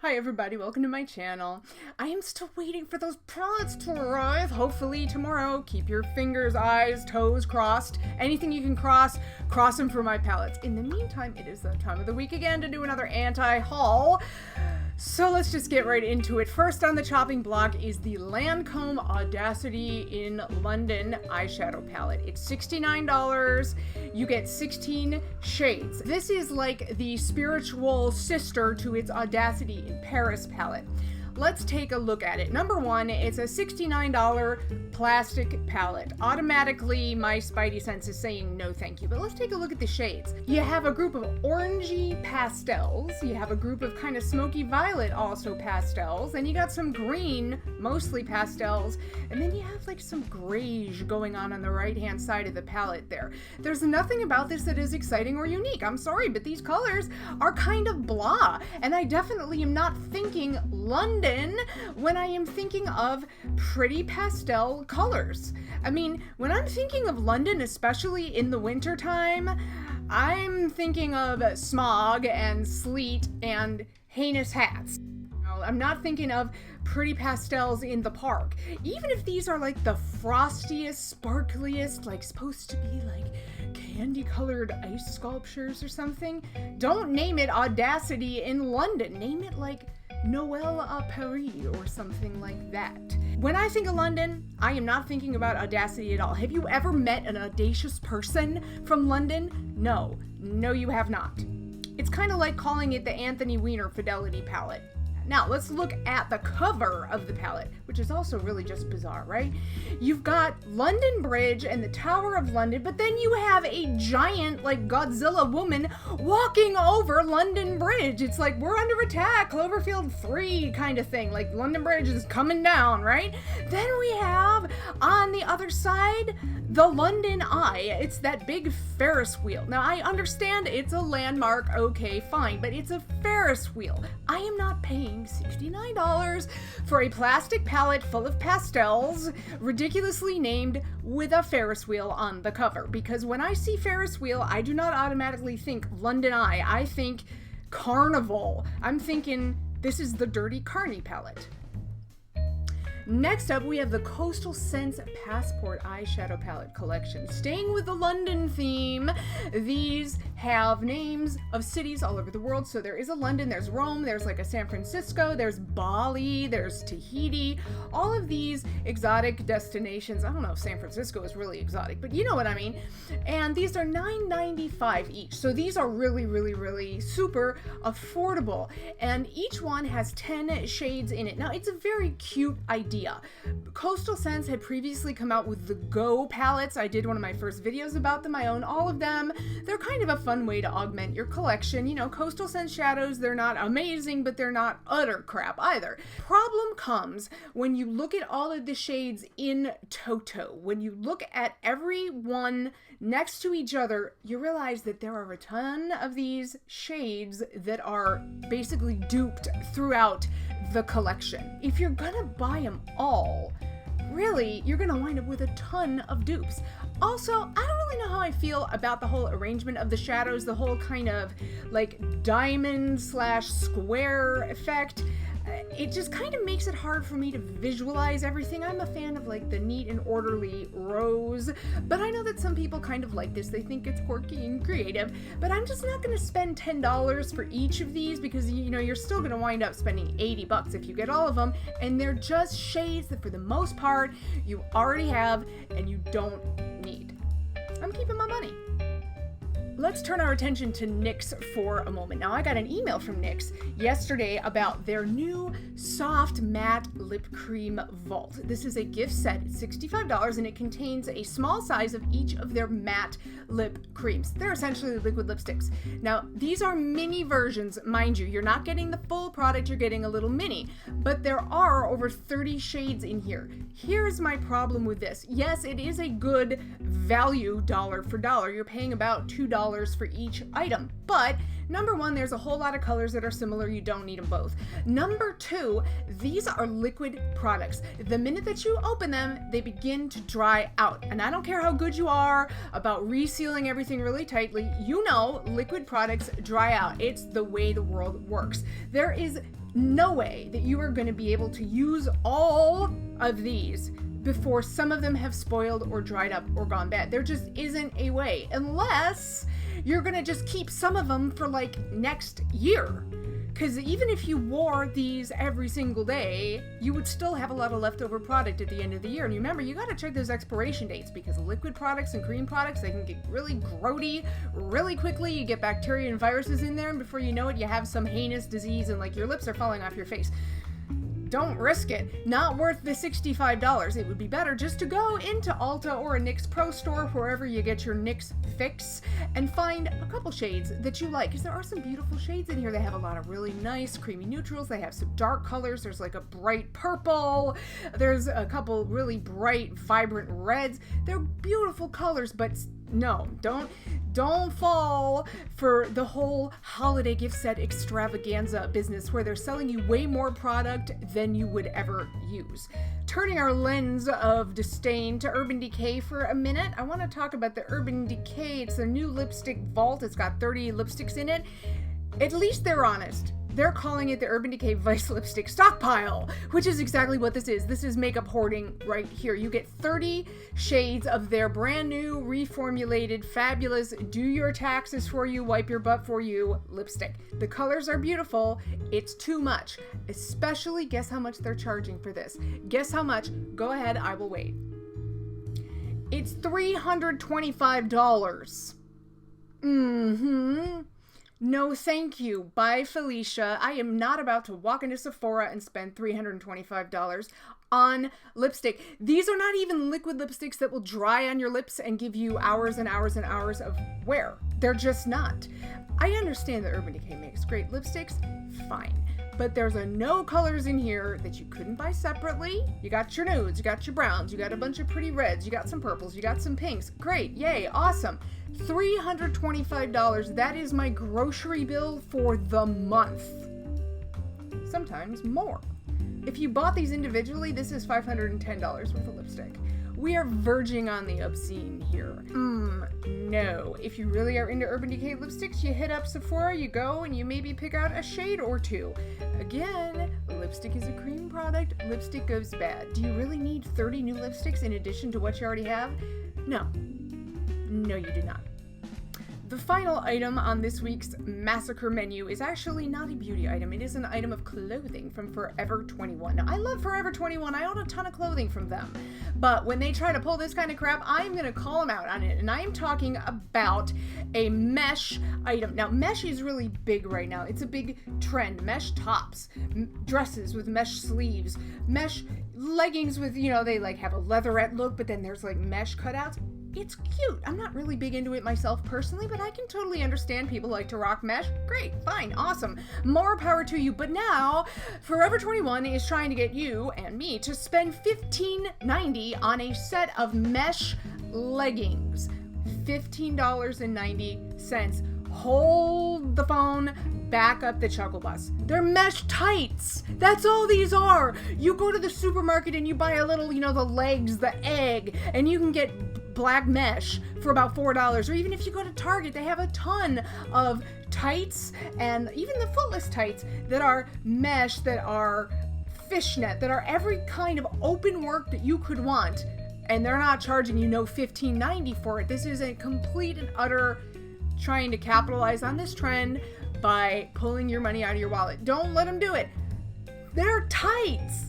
Hi everybody, welcome to my channel. I am still waiting for those palettes to arrive. Hopefully tomorrow. Keep your fingers, eyes, toes crossed. Anything you can cross them for my palettes. In the meantime, it is that time of the week again to do another anti-haul. So let's just get right into it. First on the chopping block is the Lancome Audacity in London eyeshadow palette. It's $69. You get 16 shades. This is like the spiritual sister to its Audacity in Paris palette. Let's take a look at it. Number one, it's a $69 plastic palette. Automatically, my spidey sense is saying no thank you, but let's take a look at the shades. You have a group of orangey pastels, you have a group of kind of smoky violet also pastels, and you got some green, mostly pastels, and then you have like some grayish going on the right-hand side of the palette there. There's nothing about this that is exciting or unique. I'm sorry, but these colors are kind of blah, and I definitely am not thinking London when I am thinking of pretty pastel colors. I mean, when I'm thinking of London, especially in the winter time, I'm thinking of smog and sleet and heinous hats. I'm not thinking of pretty pastels in the park. Even if these are like the frostiest, sparkliest, like supposed to be like candy colored ice sculptures or something, don't name it Audacity in London. Name it like Noël à Paris or something like that. When I think of London, I am not thinking about Audacity at all. Have you ever met an audacious person from London? No. No, you have not. It's kind of like calling it the Anthony Weiner Fidelity palette. Now, let's look at the cover of the palette, which is also really just bizarre, right? You've got London Bridge and the Tower of London, but then you have a giant, like, Godzilla woman walking over London Bridge. It's like, we're under attack, Cloverfield 3 kind of thing. Like, London Bridge is coming down, right? Then we have, on the other side, the London Eye. It's that big Ferris wheel. Now, I understand it's a landmark, okay, fine, but it's a Ferris wheel. I am not paying $69 for a plastic palette full of pastels, ridiculously named with a Ferris wheel on the cover. Because when I see Ferris wheel, I do not automatically think London Eye. I think Carnival. I'm thinking this is the Dirty Carney palette. Next up, we have the Coastal Scents Passport Eyeshadow Palette Collection. Staying with the London theme, these have names of cities all over the world. So there is a London, there's Rome, there's like a San Francisco, there's Bali, there's Tahiti, all of these exotic destinations. I don't know if San Francisco is really exotic, but you know what I mean. And these are $9.95 each. So these are really, really, really super affordable. And each one has 10 shades in it. Now, it's a very cute idea. Coastal Scents had previously come out with the Go palettes. I did one of my first videos about them. I own all of them. They're kind of a fun way to augment your collection. You know, Coastal Scents shadows, they're not amazing, but they're not utter crap either. Problem comes when you look at all of the shades in toto. When you look at every one next to each other, you realize that there are a ton of these shades that are basically duped throughout the collection. If you're gonna buy them all, really, you're gonna wind up with a ton of dupes. Also, I don't really know how I feel about the whole arrangement of the shadows, the whole kind of like diamond / square effect. It just kind of makes it hard for me to visualize everything. I'm a fan of like the neat and orderly rows, but I know that some people kind of like this. They think it's quirky and creative, but I'm just not going to spend $10 for each of these because, you know, you're still going to wind up spending $80 if you get all of them, and they're just shades that for the most part you already have and you don't need. I'm keeping my money. Let's turn our attention to NYX for a moment. Now, I got an email from NYX yesterday about their new soft matte lip cream vault. This is a gift set. It's $65 and it contains a small size of each of their matte lip creams. They're essentially liquid lipsticks. Now, these are mini versions, mind you. You're not getting the full product, you're getting a little mini, but there are over 30 shades in here. Here's my problem with this. Yes, it is a good value dollar for dollar. You're paying about $2 for each item, but number one, there's a whole lot of colors that are similar. You don't need them both. Number two, these are liquid products. The minute that you open them, they begin to dry out. And I don't care how good you are about resealing everything really tightly. You know, liquid products dry out. It's the way the world works. There is no way that you are going to be able to use all of these before some of them have spoiled or dried up or gone bad. There just isn't a way, unless you're going to just keep some of them for like next year. Because even if you wore these every single day, you would still have a lot of leftover product at the end of the year. And remember, you got to check those expiration dates, because liquid products and cream products, they can get really grody really quickly. You get bacteria and viruses in there, and before you know it, you have some heinous disease and like your lips are falling off your face. Don't risk it. Not worth the $65. It would be better just to go into Ulta or a NYX Pro store, wherever you get your NYX fix, and find a couple shades that you like, because there are some beautiful shades in here. They have a lot of really nice creamy neutrals. They have some dark colors. There's like a bright purple. There's a couple really bright, vibrant reds. They're beautiful colors, but no, don't fall for the whole holiday gift set extravaganza business where they're selling you way more product than you would ever use. Turning our lens of disdain to Urban Decay for a minute, I want to talk about the Urban Decay. It's their new lipstick vault. It's got 30 lipsticks in it. At least they're honest. They're calling it the Urban Decay Vice Lipstick Stockpile, which is exactly what this is. This is makeup hoarding right here. You get 30 shades of their brand new, reformulated, fabulous, do your taxes for you, wipe your butt for you lipstick. The colors are beautiful. It's too much. Especially, guess how much they're charging for this? Guess how much? Go ahead, I will wait. It's $325. No, thank you. Bye, Felicia. I am not about to walk into Sephora and spend $325 on lipstick. These are not even liquid lipsticks that will dry on your lips and give you hours and hours and hours of wear. They're just not. I understand that Urban Decay makes great lipsticks. Fine. But there's no colors in here that you couldn't buy separately. You got your nudes, you got your browns, you got a bunch of pretty reds, you got some purples, you got some pinks. Great, yay, awesome. $325, that is my grocery bill for the month. Sometimes more. If you bought these individually, this is $510 worth of lipstick. We are verging on the obscene here. No. If you really are into Urban Decay lipsticks, you hit up Sephora, you go, and you maybe pick out a shade or two. Again, lipstick is a cream product. Lipstick goes bad. Do you really need 30 new lipsticks in addition to what you already have? No. No, you do not. The final item on this week's massacre menu is actually not a beauty item. It is an item of clothing from Forever 21. Now, I love Forever 21. I own a ton of clothing from them. But when they try to pull this kind of crap, I'm going to call them out on it. And I am talking about a mesh item. Now, mesh is really big right now. It's a big trend. Mesh tops, dresses with mesh sleeves, mesh leggings with, they like have a leatherette look, but then there's like mesh cutouts. It's cute. I'm not really big into it myself personally, but I can totally understand people like to rock mesh. Great, fine, awesome. More power to you. But now, Forever 21 is trying to get you and me to spend $15.90 on a set of mesh leggings. $15.90. Hold the phone, back up the chuckle bus. They're mesh tights. That's all these are. You go to the supermarket and you buy a little, the legs, the egg, and you can get black mesh for about $4. Or even if you go to Target, they have a ton of tights and even the footless tights that are mesh, that are fishnet, that are every kind of open work that you could want. And they're not charging $15.90 for it. This is a complete and utter trying to capitalize on this trend by pulling your money out of your wallet. Don't let them do it. They're tights.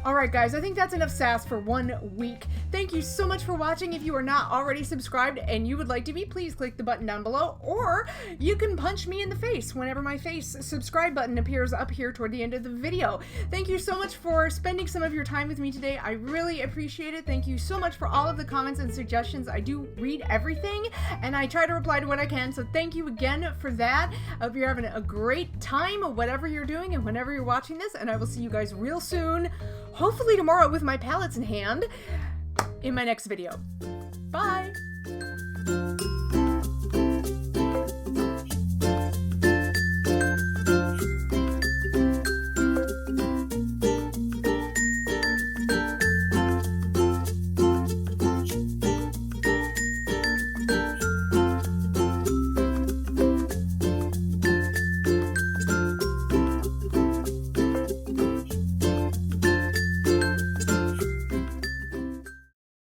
Alright guys, I think that's enough sass for 1 week. Thank you so much for watching. If you are not already subscribed and you would like to be, please click the button down below, or you can punch me in the face whenever my face subscribe button appears up here toward the end of the video. Thank you so much for spending some of your time with me today. I really appreciate it. Thank you so much for all of the comments and suggestions. I do read everything and I try to reply to what I can, so thank you again for that. I hope you're having a great time, whatever you're doing and whenever you're watching this, and I will see you guys real soon. Hopefully tomorrow with my palettes in hand in my next video. Bye!